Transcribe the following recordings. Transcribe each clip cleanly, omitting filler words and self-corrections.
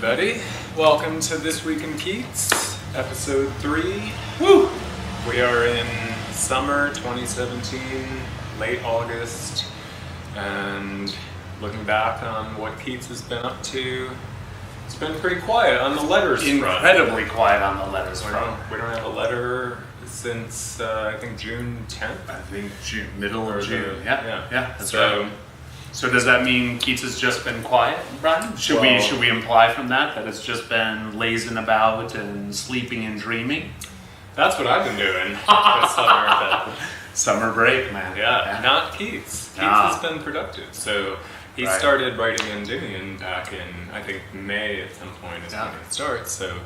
everybody. Welcome to This Week in Keats, episode 3. Woo! We are in summer 2017, late August, and looking back on what Keats has been up to, it's been pretty quiet on the letters front. Incredibly quiet on the letters front. We don't have a letter since, I think, June 10th? I think middle of June. Yeah, that's so, right. So does that mean Keats has just been quiet, Brian? Should we imply from that it's just been lazing about and sleeping and dreaming? That's what I've been doing this summer. Summer break, man. Yeah, not Keats. Keats has been productive. So he started writing Endymion back in, I think, May at some point is when it starts. So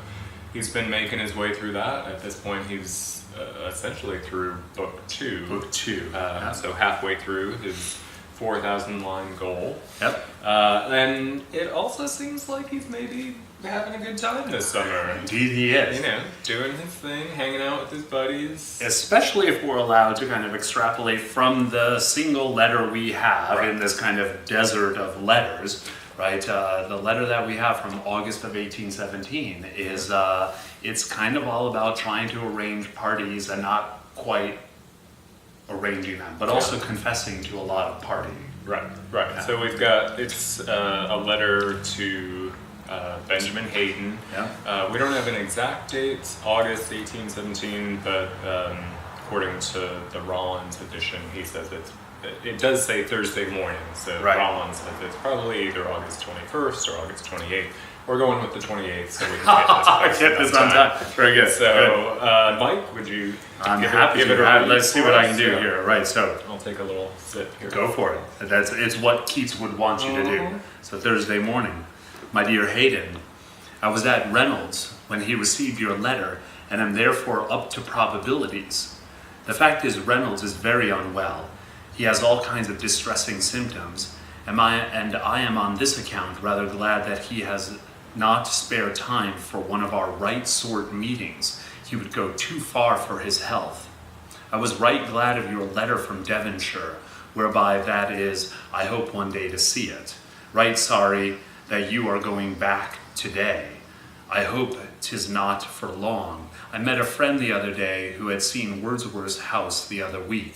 he's been making his way through that. At this point, he's essentially through book 2. Book 2. So halfway through his 4,000 line goal. Yep. And it also seems like he's maybe having a good time this summer. Indeed he is. You know, doing his thing, hanging out with his buddies. Especially if we're allowed to kind of extrapolate from the single letter we have in this kind of desert of letters, right? The letter that we have from August of 1817 is, it's kind of all about trying to arrange parties and not quite arranging them, but also confessing to a lot of partying. Right. Yeah. So we've got, it's a letter to Benjamin Hayden. Yeah. We don't have an exact date, August 1817, but according to the Rollins edition, he says it does say Thursday morning, so Rollins says it's probably either August 21st or August 28th. We're going with the 28th, so we can get this on time. Very good. So, Mike, would you give it a read? Let's see what I can do here. Right, so I'll take a little sip here. Go for it. It's what Keats would want you to do. So Thursday morning, my dear Hayden, I was at Reynolds when he received your letter, and am therefore up to probabilities. The fact is, Reynolds is very unwell. He has all kinds of distressing symptoms, and I am on this account rather glad that he has not spare time for one of our right sort meetings. He would go too far for his health. I was right glad of your letter from Devonshire, whereby that is, I hope one day to see it. Right sorry that you are going back today. I hope 'tis not for long. I met a friend the other day who had seen Wordsworth's house the other week.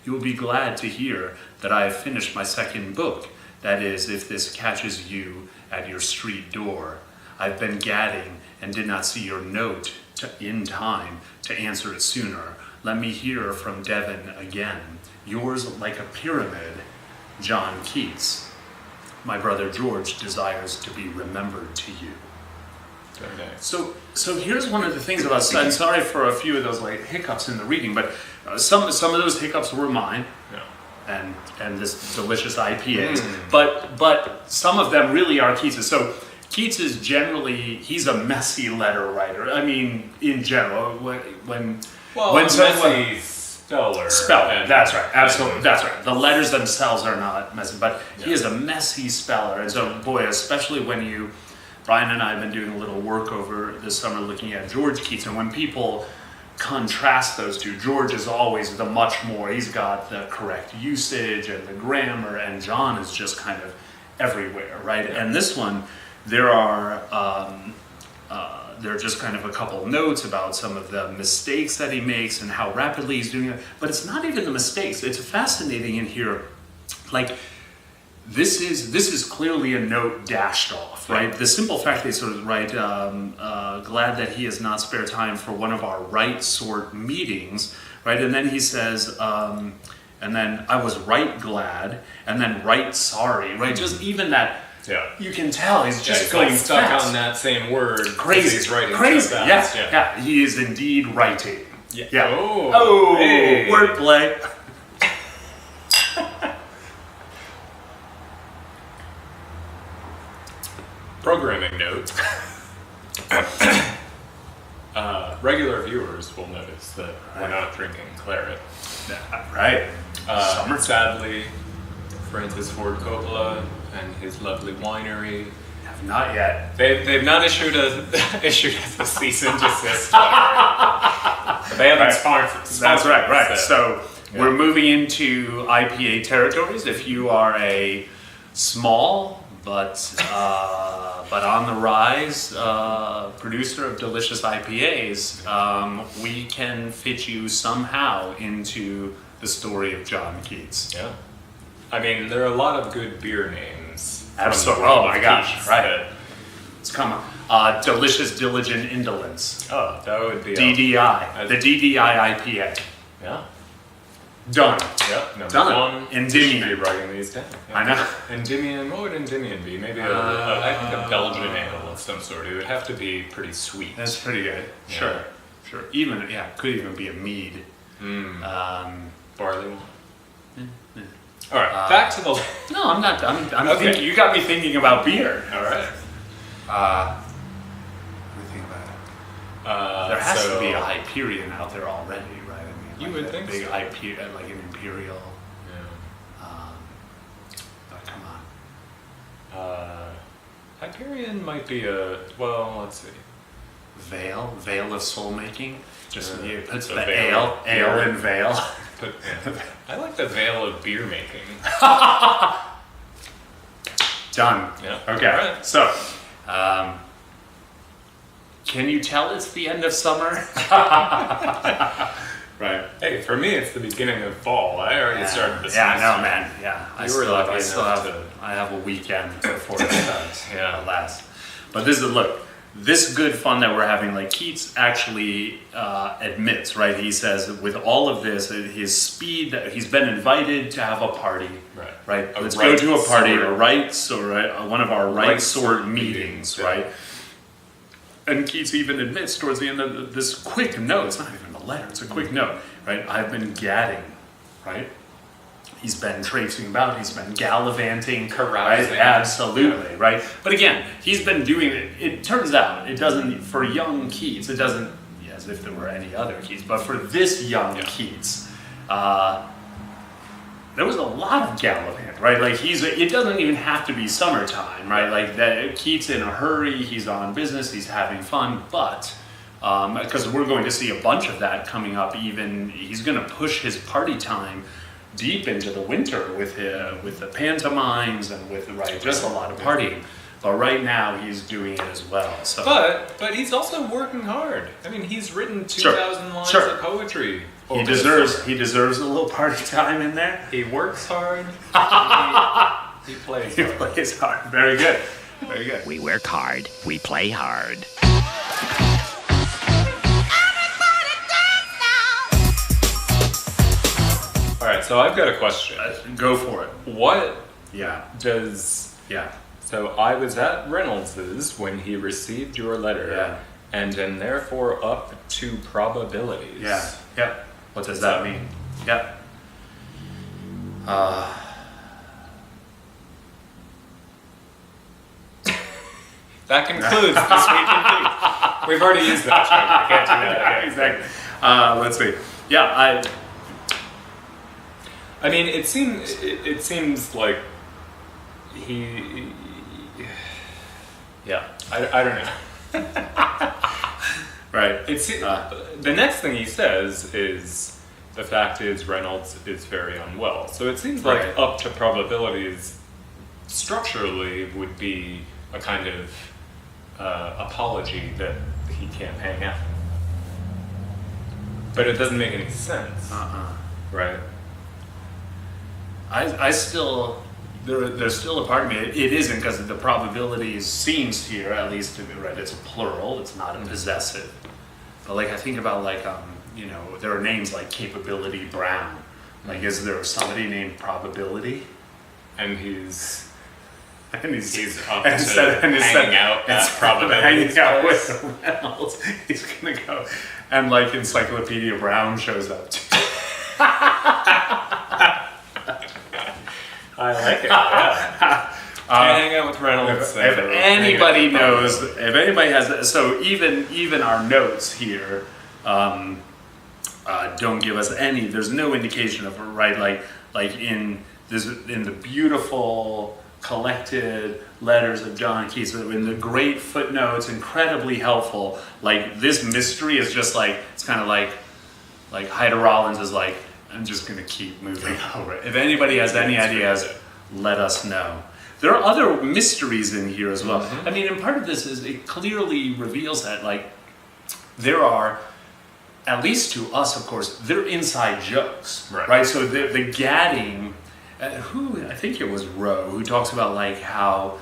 You will be glad to hear that I have finished my second book, that is, if this catches you at your street door. I've been gadding and did not see your note in time to answer it sooner. Let me hear from Devon again. Yours like a pyramid, John Keats. My brother George desires to be remembered to you. Very nice. So here's one of the things about, I'm sorry for a few of those like hiccups in the reading, but some of those hiccups were mine. Yeah. And this delicious IPAs, but some of them really are Keats's. So Keats is generally, he's a messy letter writer. I mean, in general, when messy speller. That's right, absolutely, that's right. The letters themselves are not messy, but he is a messy speller. And so, boy, especially when Brian and I have been doing a little work over this summer looking at George Keats, and when people contrast those two, George is always the much more, he's got the correct usage and the grammar, and John is just kind of everywhere, right? And this one, there are just kind of a couple notes about some of the mistakes that he makes and how rapidly he's doing it, but it's not even the mistakes. It's fascinating in here, like, this is clearly a note dashed off, right? The simple fact that he sort of glad that he has not spare time for one of our right sort meetings, right? And then he says, and then I was right glad, and then right sorry, right? Just even that, you can tell he's just going like stuck fast. On that same word. Crazy, he's writing crazy, so fast. Yeah. He is indeed writing. Yeah. Hey. Wordplay. Programming note. Regular viewers will notice that we're not drinking claret. Right. Sadly, Francis Ford Coppola and his lovely winery have not yet. They've not issued us a cease and desist letter. They haven't sponsored. That's right. So we're moving into IPA territories. If you are a small but but on the rise, producer of delicious IPAs, we can fit you somehow into the story of John Keats. Yeah. I mean, there are a lot of good beer names. Absolutely. Oh my gosh, right. It's coming. Delicious Diligent Indolence. Oh, that would be DDI. The DDI IPA. Yeah. Done. Yep. Number Done. one. Endymion. Should be writing these down. Yeah. I know. Endymion. What would Endymion be? Maybe I think a Belgian ale of some sort. It would have to be pretty sweet. That's pretty good. Yeah. Sure. Even could even be a mead. Barley wine. All right. Back to the. No, I'm not. I'm Okay. thinking, you got me thinking about beer. All right. Let me think about it. There has to be a Hyperion out there already, right? I mean, You would think big so. Hyperion, like an Imperial. Yeah. But come on. Hyperion might be a. Well, let's see. Veil of soul making. Just it puts the the veil. ale in veil. But I like the veil of beer making. Done. Yeah. Okay. All right. So, can you tell it's the end of summer? Right. Hey, for me, it's the beginning of fall. I already started this. Yeah, no, man. Yeah, I have a weekend before it starts. Yeah. Alas. But this good fun that we're having, like Keats actually admits, right? He says with all of this, his speed, that he's been invited to have a party, right? Let's go to a party, one of our right sort meetings, right? And Keats even admits towards the end of this quick note, it's not even a letter, it's a quick note, right? I've been gadding, right? He's been traipsing about, he's been gallivanting, carousing. Right? Absolutely, right? But again, he's been doing it, it turns out, it doesn't, for young Keats, it doesn't, as if there were any other Keats, but for this young Keats, there was a lot of gallivant, right? Like it doesn't even have to be summertime, right? Like that Keats in a hurry, he's on business, he's having fun, but because we're going to see a bunch of that coming up. Even he's going to push his party time deep into the winter with the pantomimes and with just a lot of partying. But right now he's doing it as well. So, but he's also working hard. I mean, he's written 2,000 lines of poetry. He deserves a little party time in there. He works hard. He plays hard. He plays hard. Very good. Very good. We work hard. We play hard. All right, so I've got a question. Go for it. What does... Yeah. So I was at Reynolds's when he received your letter, and am therefore up to probabilities. Yeah. Yep. What does that mean? Yep. That concludes this week in Keats. We've already used that joke. I can't do that again. Exactly. Let's see. Yeah, I mean, it seems like he. Yeah, I don't know. Right. The next thing he says is, the fact is Reynolds is very unwell. So it seems like up to probabilities structurally would be a kind of apology that he can't hang out. But it doesn't make any sense. Right? I still... There's still a part of me, it isn't, because the probabilities seems here, at least to me, right, it's a plural, it's not a possessive. But like, I think about there are names like Capability Brown. Like, is there somebody named Probability? And he's up to hanging out at Probability. Hanging out with Reynolds, he's gonna go, and like Encyclopedia Brown shows up too. I like it. Yeah. Hang out with Reynolds. If anybody knows, if anybody has, so even our notes here don't give us any. There's no indication of like in the beautiful collected letters of John Keats, in the great footnotes, incredibly helpful. Like this mystery is just like it's kind of like Hyder Rollins is like, I'm just going to keep moving over. If anybody has any ideas, let us know. there are other mysteries in here as well. I mean, and part of this is it clearly reveals that, like, there are, at least to us, of course, they're inside jokes, right? So the gadding, I think it was Rowe, who talks about like how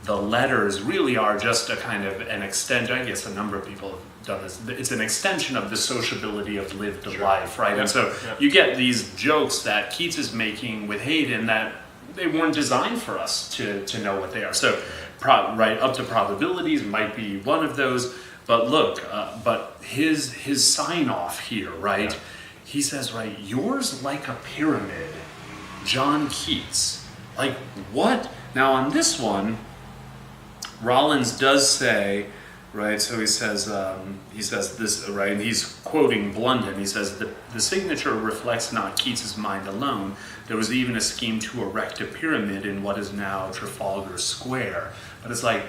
the letters really are just a kind of an extension. I guess a number of people have done this. It's an extension of the sociability of lived life, right? And so you get these jokes that Keats is making with Haydn that they weren't designed for us to know what they are. So, right up to probabilities might be one of those. But look, but his sign off here, right? Yeah. He says, right, yours like a pyramid, John Keats. Like what? Now on this one, Rollins does say, right? So he says this, right? And he's quoting Blunden. He says the signature reflects not Keats's mind alone. There was even a scheme to erect a pyramid in what is now Trafalgar Square. But it's like,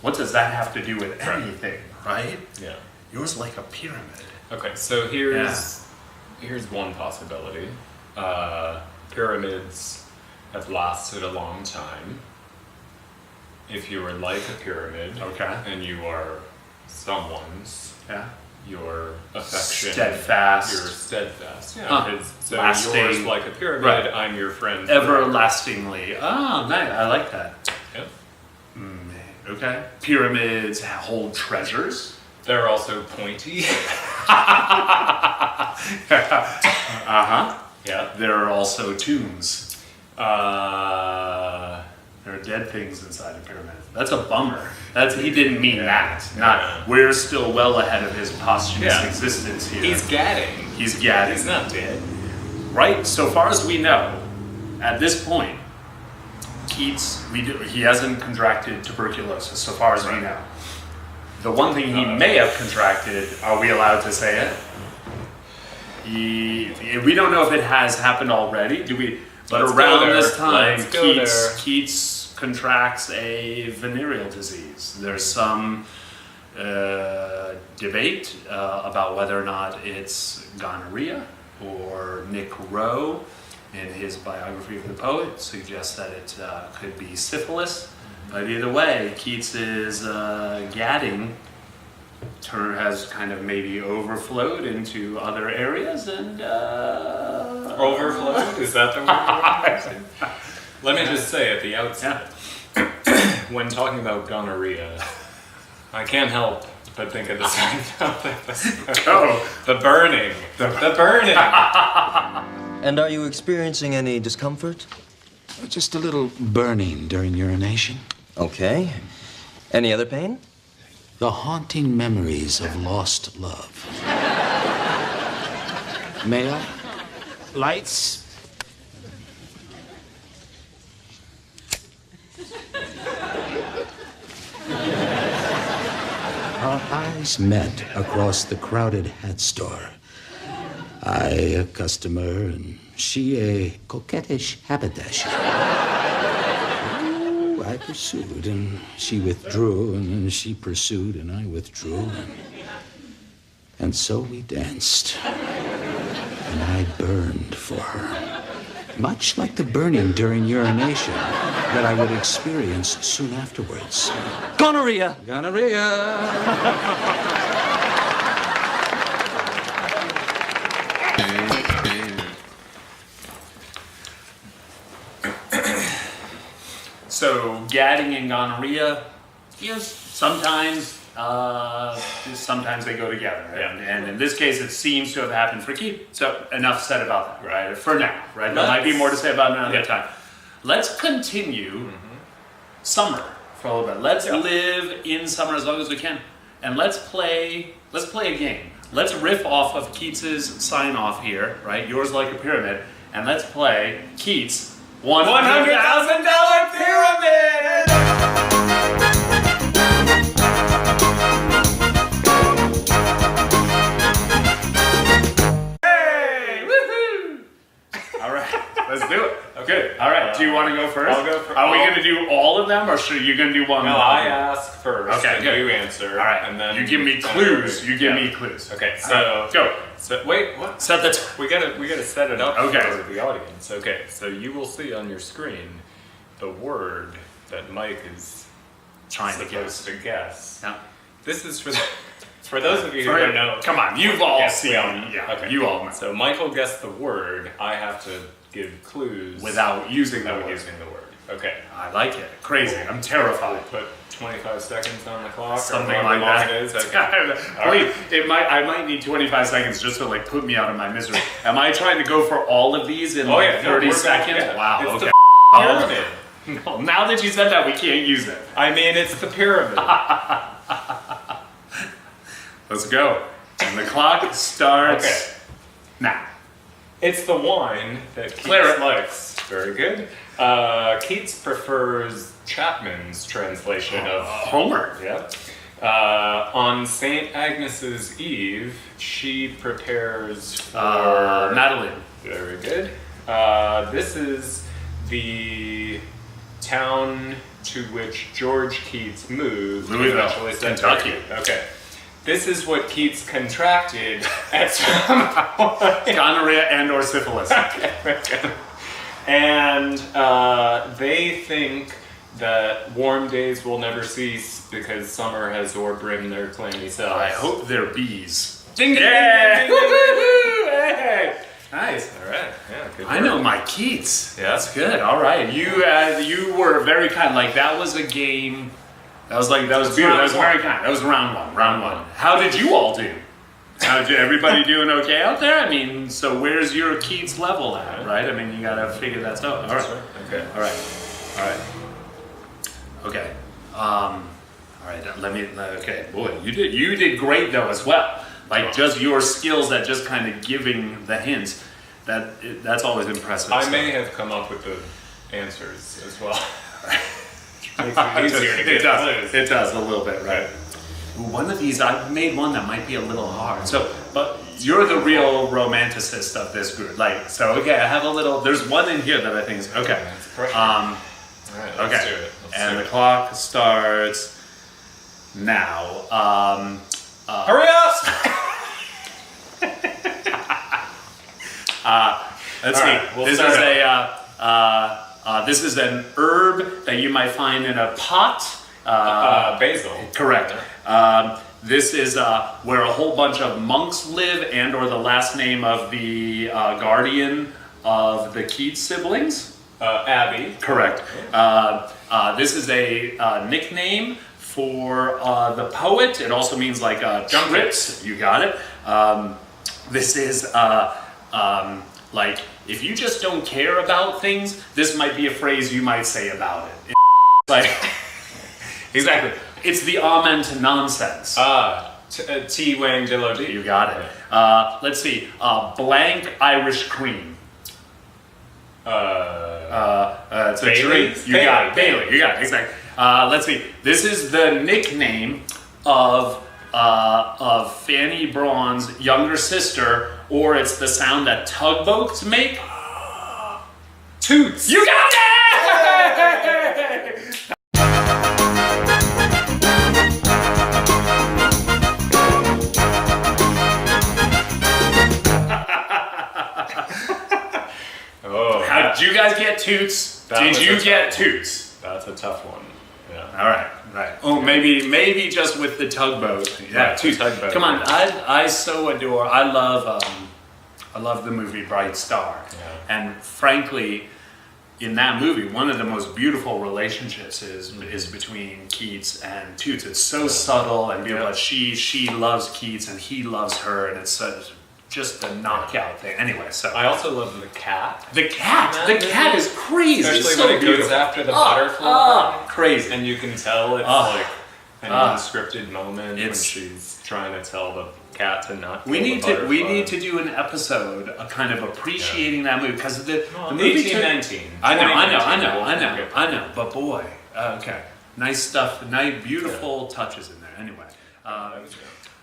what does that have to do with anything? Right? Yeah. Yours like a pyramid. Okay, so here's one possibility. Pyramids have lasted a long time. If you are like a pyramid, and you are someone's, your affection, steadfast. You're steadfast. Yeah. So lasting. Yours like a pyramid. I'm your friend. Everlastingly. Ah, nice. I like that. Yep. Okay. Pyramids hold treasures. They're also pointy. Yeah. There are also tombs. There are dead things inside a pyramid. That's a bummer. He didn't mean that. We're still well ahead of his posthumous existence here. He's gadding. He's not dead. Right? So far as we know, at this point, Keats, he hasn't contracted tuberculosis, so far as we know. The one thing he may have contracted, are we allowed to say it? We don't know if it has happened already, do we? But around this time, Keats contracts a venereal disease. There's some debate about whether or not it's gonorrhea, or Nick Rowe, in his biography of the poet, suggests that it could be syphilis. But either way, Keats's gadding has kind of maybe overflowed into other areas and... Overflowed? Is that the word? Let me just say at the outset, when talking about gonorrhea, I can't help but think of the Seinfeld episode. The burning. The burning! And are you experiencing any discomfort? Just a little burning during urination. Okay. Any other pain? The haunting memories of lost love. May I? Lights? Our eyes met across the crowded hat store. I, a customer, and she, a coquettish haberdasher. I pursued, and she withdrew, and she pursued, and I withdrew. And so we danced. And I burned for her. Much like the burning during urination that I would experience soon afterwards. Gonorrhea! Gonorrhea! So gadding and gonorrhea, sometimes they go together. And in this case, it seems to have happened for Keats. So enough said about that, right? For now, right? There might be more to say about it another time. Let's continue summer for a little bit. Let's live in summer as long as we can, and let's play a game. Let's riff off of Keats's sign off here, right? Yours like a pyramid, and let's play Keats' $100,000 pyramid. Let's do it. Okay. All right. Do you want to go first? I'll go first. Are we going to do all of them, or are you going to do one? No, I ask first. Okay. And you answer. All right. And then you give me clues. You give me clues. Okay. So go. So wait. What? Set the. We gotta set it up for the audience. Okay. So you will see on your screen the word that Mike is Trying to supposed to guess. Yeah. This is for those of you who don't know. Come on, you've all Yes, seen. we all Yeah, know. Okay. you all know. So Michael guessed the word. I have to give clues Without using the without word. using the word. Okay. I like it. Crazy. I'm terrified. We'll put 25 seconds on the clock. Something or like however long that. it is. Okay. Please, I might need 25 seconds just to like put me out of my misery. Am I trying to go for all of these in Oh, like yeah, no, 30 we're seconds? going- yeah. Wow. It's Okay. the pyramid. Well, now that you said that, we can't use it. I mean, it's the pyramid. Let's go. And the clock starts Okay. now. It's the wine that Keats Claret. likes. Very good. Keats prefers Chapman's translation of Homer. Yep. On St. Agnes's Eve, she prepares for... Madeline. Very good. This is the town to which George Keats moved. Louisville, eventually sent Kentucky. to- Okay. This is what Keats contracted at some point. Gonorrhea and or syphilis. And they think that warm days will never cease because summer has o'erbrimmed their clammy cells. I hope they're bees. Ding, ding, Yeah! ding, ding, ding, ding, ding. Hey! Nice. All right. Yeah, good I work. know my Keats. Yeah. That's good. All right. You were very kind. Like that was a game. That was beautiful. That was very kind. That was round one. Round one. How did you all do? Everybody doing okay out there? I mean, so where's your Keats level at, right? I mean, you gotta figure that stuff. All right. Okay. All right. All right. Okay. All right. Okay. Boy, you did great though as well. Like just your skills at just kind of giving the hints. That's always impressive. I So- may have come up with the answers as well. Makes it easier to It get does. clues. It does a little bit, right? Ooh, one of these, I've made one that might be a little hard. So, but you're the real romanticist of this group. Like, so okay, I have a little. There's one in here that I think is okay. That's perfect. Um, All right, okay. let's do it. And the clock starts now. Hurry up! Let's All see. right, we'll This start is this is an herb that you might find in a pot. Basil. Correct. This is where a whole bunch of monks live, and/or the last name of the guardian of the Keats siblings. Abby. Correct. This is a nickname for the poet. It also means like trips. You got it. This is like if you just don't care about things, this might be a phrase you might say about it. Like exactly. It's the amen to nonsense. T. Wang Dillo. You got it. Let's see. Blank Irish cream. It's a Bailey? drink. You got it. Bailey. You got it. Exactly. Let's see. This is the nickname of Fanny Braun's younger sister, or it's the sound that tugboats make. Toots. You got it! Oh, How did you guys get toots? That Did was you a get tough toots? that's a tough one. Yeah. All right, right. Oh, maybe just with the tugboat. Yeah, Right, toots. tugboat. Come on, I so adore. I love the movie Bright Star, Yeah. and frankly, in that movie, one of the most beautiful relationships is between Keats and Toots. It's so subtle and beautiful. Yeah. She loves Keats and he loves her, and it's such just a knockout thing. Anyway, so I also love the cat. the cat is crazy. Especially It's so when it goes beautiful. after the butterfly. Crazy. And you can tell it's Oh. like an unscripted moment when It's- she's trying to tell the cat to not. We kill need the to butterfly. do an episode, a kind of appreciating that movie because the Well, movie took- 1819. I know. 2019. I know. But boy, okay, nice stuff. Nice, beautiful touches in there. Anyway,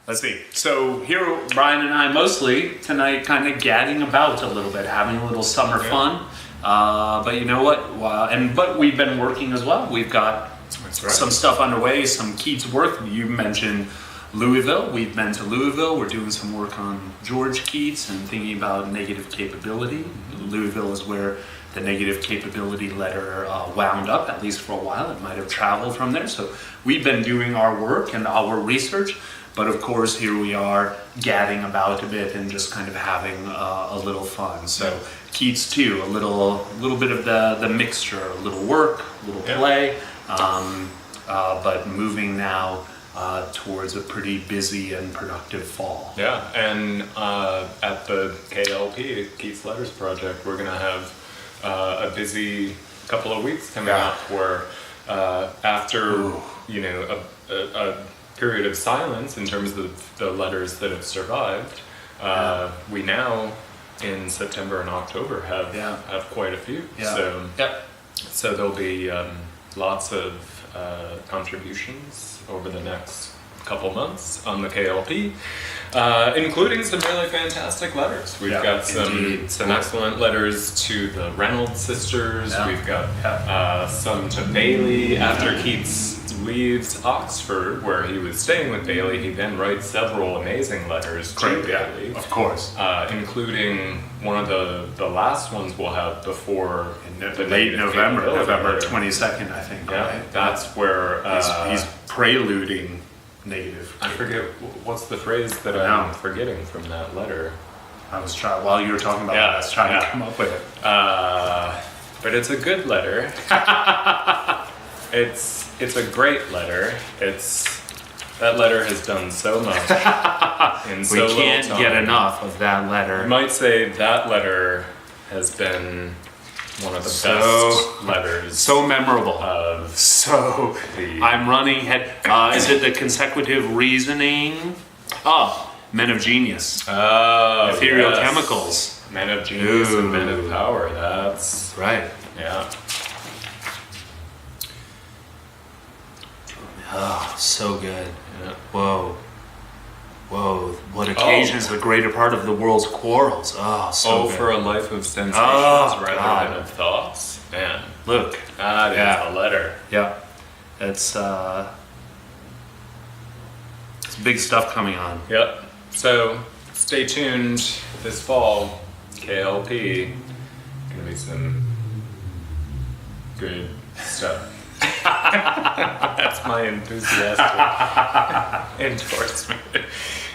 let's see. So here, Brian and I mostly tonight, kind of gadding about a little bit, having a little summer fun. But you know what? But we've been working as well. We've got That's right. some stuff underway, some Keats work. You mentioned Louisville. We've been to Louisville. We're doing some work on George Keats and thinking about negative capability. Louisville is where the negative capability letter wound up, at least for a while. It might have traveled from there. So we've been doing our work and our research, but of course here we are gadding about a bit and just kind of having a little fun. So Keats too, a little bit of the mixture, a little work, a little play, but moving now towards a pretty busy and productive fall. Yeah, and at the KLP, Keats Letters Project, we're going to have a busy couple of weeks coming up where after, a period of silence in terms of the letters that have survived, we now, in September and October, have quite a few. Yeah. So there'll be lots of contributions over the next couple months on the KLP, including some really fantastic letters. We've got some excellent letters to the Reynolds sisters. We've got some to Bailey after Keats leaves Oxford, where he was staying with Bailey. He then writes several amazing letters to Bailey, of course, including one of the last ones we'll have before the late November 22nd, I think. Yeah, right? That's where he's preluding negative. I forget what's the phrase that I'm forgetting from that letter. I was trying while you were talking about that. I was trying to come up with it. But it's a good letter. It's a great letter. That letter has done so much in so little time. We can't get enough of that letter. I might say that letter has been one of the best letters. So memorable. I'm running head. Is it the consecutive reasoning? Men of Genius. Ethereal Chemicals. Men of Genius and Men of Power. That's right. Yeah. Oh, so good. Yeah. Whoa. What occasion is the greater part of the world's quarrels? So good. For a life of sensations rather than of thoughts. Man, look. That is a letter. Yeah. It's big stuff coming on. Yep. So stay tuned this fall. KLP. Gonna be some good stuff. That's my enthusiastic endorsement.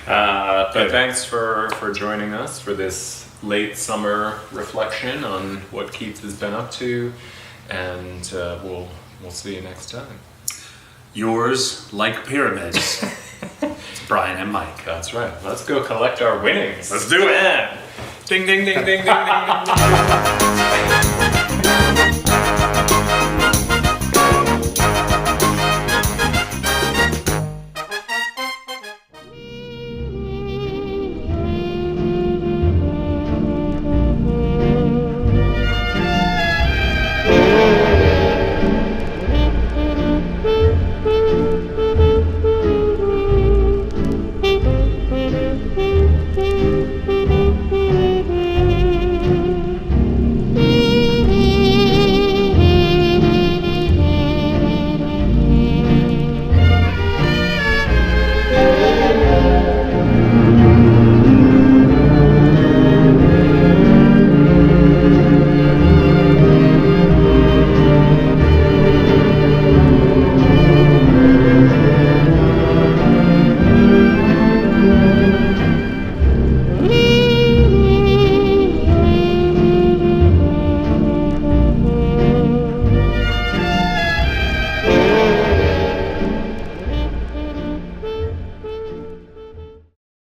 But thanks for joining us for this late summer reflection on what Keats has been up to, and we'll see you next time. Yours, like pyramids. It's Brian and Mike. That's right. Let's go collect our winnings. Let's do it. Ding ding ding ding ding ding ding.